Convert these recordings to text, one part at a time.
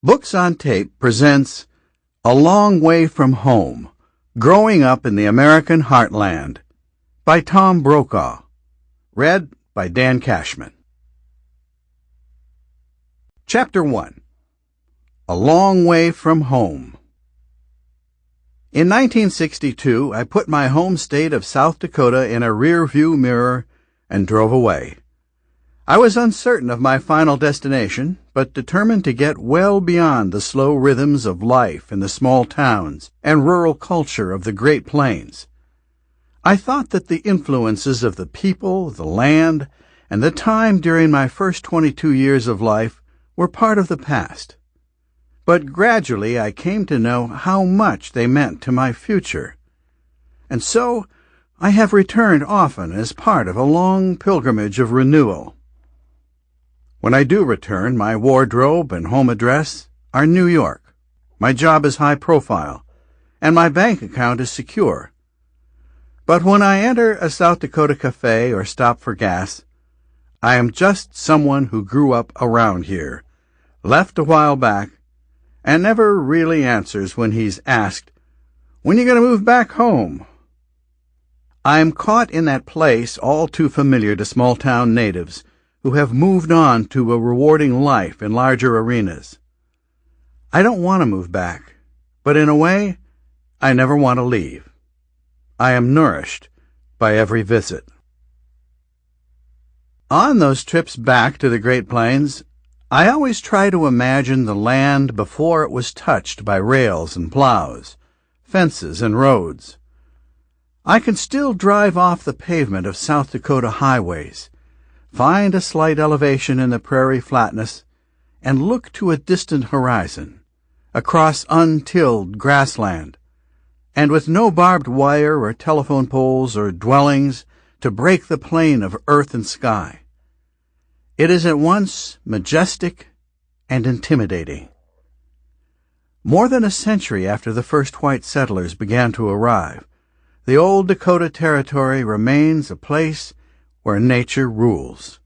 Books on Tape presents A Long Way from Home, Growing Up in the American Heartland by Tom Brokaw. Read by Dan Cashman. Chapter 1. A Long Way from Home. In 1962, I put my home state of South Dakota in a rear-view mirror and drove away. I was uncertain of my final destination, but determined to get well beyond the slow rhythms of life in the small towns and rural culture of the Great Plains. I thought that the influences of the people, the land, and the time during my first 22 years of life were part of the past. But gradually I came to know how much they meant to my future. And so I have returned often as part of a long pilgrimage of renewal. When I do return, my wardrobe and home address are New York. My job is high profile, and my bank account is secure. But when I enter a South Dakota cafe or stop for gas, I am just someone who grew up around here, left a while back, and never really answers when he's asked, "When you going to move back home?" I am caught in that place all too familiar to small-town natives who have moved on to a rewarding life in larger arenas. I don't want to move back, but in a way, I never want to leave. I am nourished by every visit. On those trips back to the Great Plains, I always try to imagine the land before it was touched by rails and plows, fences and roads. I can still drive off the pavement of South Dakota highways, find a slight elevation in the prairie flatness, and look to a distant horizon, across untilled grassland, and with no barbed wire or telephone poles or dwellings to break the plane of earth and sky. It is at once majestic and intimidating. More than a century after the first white settlers began to arrive, the old Dakota Territory remains a place where nature rules.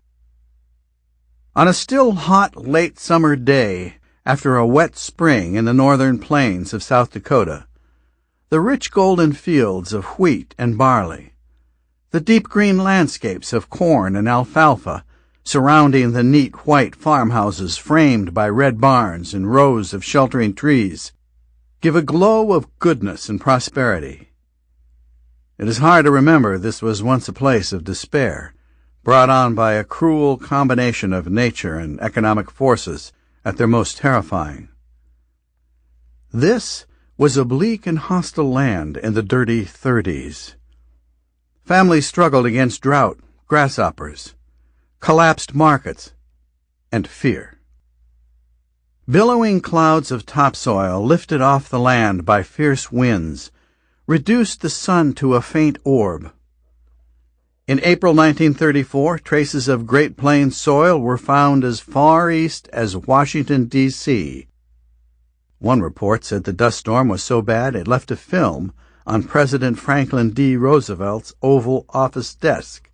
On a still hot late summer day, after a wet spring in the northern plains of South Dakota, the rich golden fields of wheat and barley, the deep green landscapes of corn and alfalfa surrounding the neat white farmhouses framed by red barns and rows of sheltering trees, give a glow of goodness and prosperity. It is hard to remember this was once a place of despair, brought on by a cruel combination of nature and economic forces at their most terrifying. This was a bleak and hostile land in the dirty 30s. Families struggled against drought, grasshoppers, collapsed markets, and fear. Billowing clouds of topsoil lifted off the land by fierce winds reduced the sun to a faint orb. In April 1934, traces of Great Plains soil were found as far east as Washington, D.C. One report said the dust storm was so bad it left a film on President Franklin D. Roosevelt's Oval Office desk.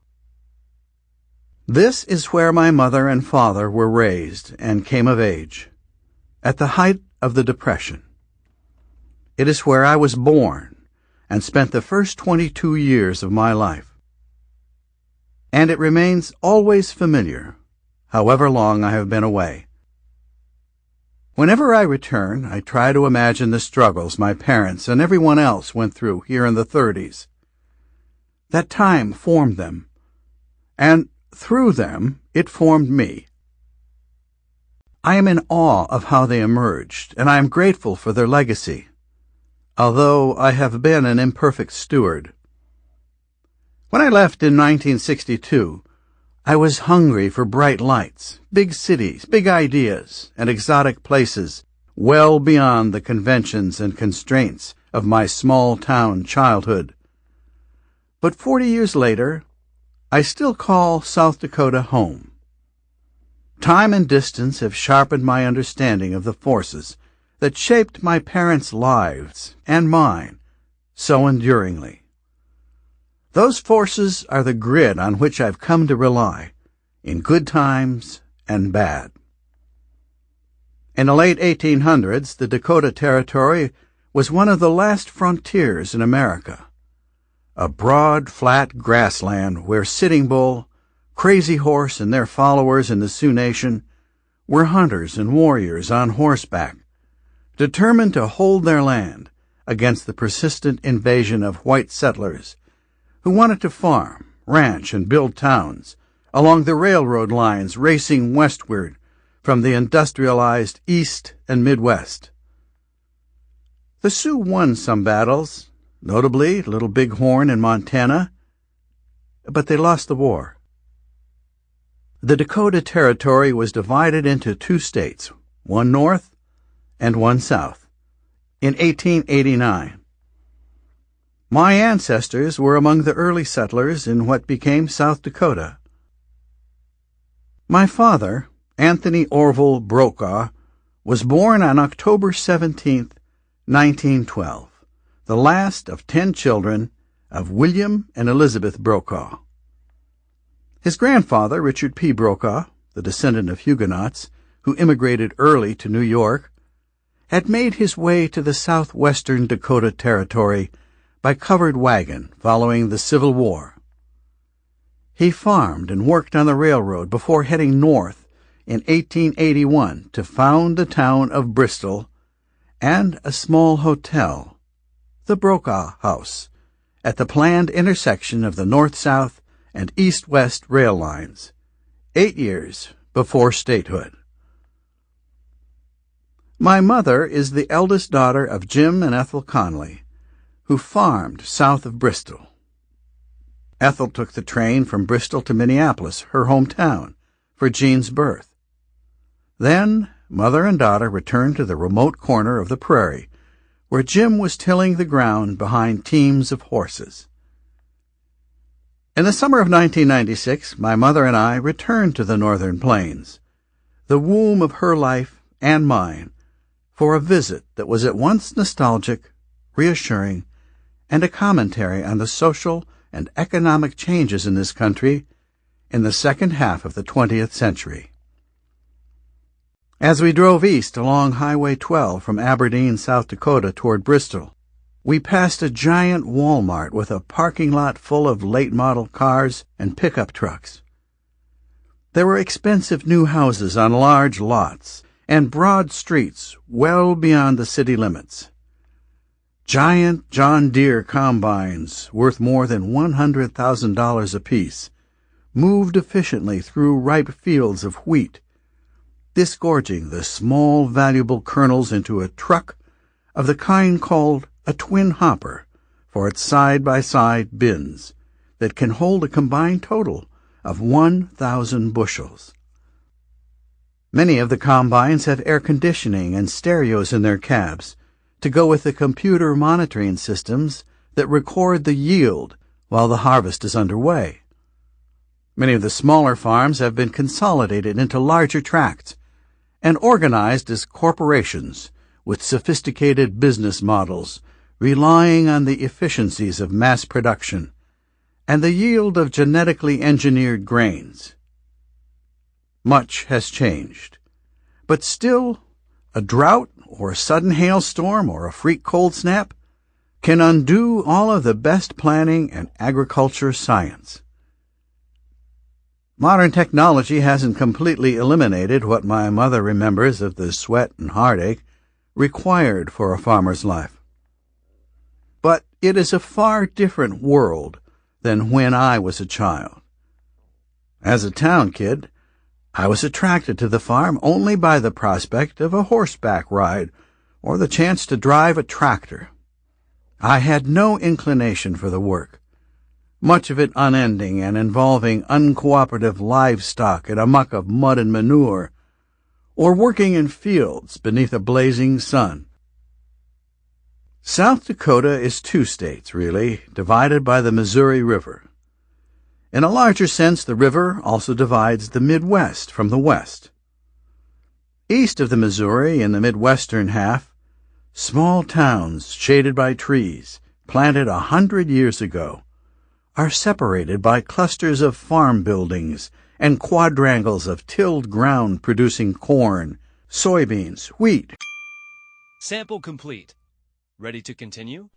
This is where my mother and father were raised and came of age, at the height of the Depression. It is where I was born and spent the first 22 years of my life. And it remains always familiar, however long I have been away. Whenever I return, I try to imagine the struggles my parents and everyone else went through here in the 30s. That time formed them, and through them, it formed me. I am in awe of how they emerged, and I am grateful for their legacy, although I have been an imperfect steward. When I left in 1962, I was hungry for bright lights, big cities, big ideas, and exotic places well beyond the conventions and constraints of my small-town childhood. But 40 years later, I still call South Dakota home. Time and distance have sharpened my understanding of the forces that shaped my parents' lives and mine so enduringly. Those forces are the grid on which I've come to rely, in good times and bad. In the late 1800s, the Dakota Territory was one of the last frontiers in America. A broad, flat grassland where Sitting Bull, Crazy Horse, and their followers in the Sioux Nation were hunters and warriors on horseback, determined to hold their land against the persistent invasion of white settlers who wanted to farm, ranch, and build towns along the railroad lines racing westward from the industrialized East and Midwest. The Sioux won some battles, notably Little Big Horn in Montana, but they lost the war. The Dakota Territory was divided into two states, one north and one south, in 1889. My ancestors were among the early settlers in what became South Dakota. My father, Anthony Orville Brokaw, was born on October 17, 1912, the last of 10 children of William and Elizabeth Brokaw. His grandfather, Richard P. Brokaw, the descendant of Huguenots who immigrated early to New York, had made his way to the southwestern Dakota Territory by covered wagon following the Civil War. He farmed and worked on the railroad before heading north in 1881 to found the town of Bristol and a small hotel, the Brokaw House, at the planned intersection of the north-south and east-west rail lines, 8 years before statehood. My mother is the eldest daughter of Jim and Ethel Conley, who farmed south of Bristol. Ethel took the train from Bristol to Minneapolis, her hometown, for Jean's birth. Then mother and daughter returned to the remote corner of the prairie, where Jim was tilling the ground behind teams of horses. In the summer of 1996, my mother and I returned to the Northern Plains, the womb of her life and mine, for a visit that was at once nostalgic, reassuring, and a commentary on the social and economic changes in this country in the second half of the 20th century. As we drove east along Highway 12 from Aberdeen, South Dakota toward Bristol, we passed a giant Walmart with a parking lot full of late-model cars and pickup trucks. There were expensive new houses on large lots and broad streets well beyond the city limits. Giant John Deere combines, worth more than $100,000 apiece, moved efficiently through ripe fields of wheat, disgorging the small, valuable kernels into a truck of the kind called a twin hopper for its side-by-side bins that can hold a combined total of 1,000 bushels. Many of the combines have air conditioning and stereos in their cabs to go with the computer monitoring systems that record the yield while the harvest is underway. Many of the smaller farms have been consolidated into larger tracts and organized as corporations with sophisticated business models relying on the efficiencies of mass production and the yield of genetically engineered grains. Much has changed, but still, a drought or a sudden hailstorm or a freak cold snap can undo all of the best planning and agriculture science. Modern technology hasn't completely eliminated what my mother remembers of the sweat and heartache required for a farmer's life. But it is a far different world than when I was a child. As a town kid, I was attracted to the farm only by the prospect of a horseback ride or the chance to drive a tractor. I had no inclination for the work, much of it unending and involving uncooperative livestock in a muck of mud and manure, or working in fields beneath a blazing sun. South Dakota is two states, really, divided by the Missouri River. In a larger sense, the river also divides the Midwest from the West. East of the Missouri, in the Midwestern half, small towns shaded by trees, planted 100 years ago, are separated by clusters of farm buildings and quadrangles of tilled ground producing corn, soybeans, wheat. Sample complete. Ready to continue?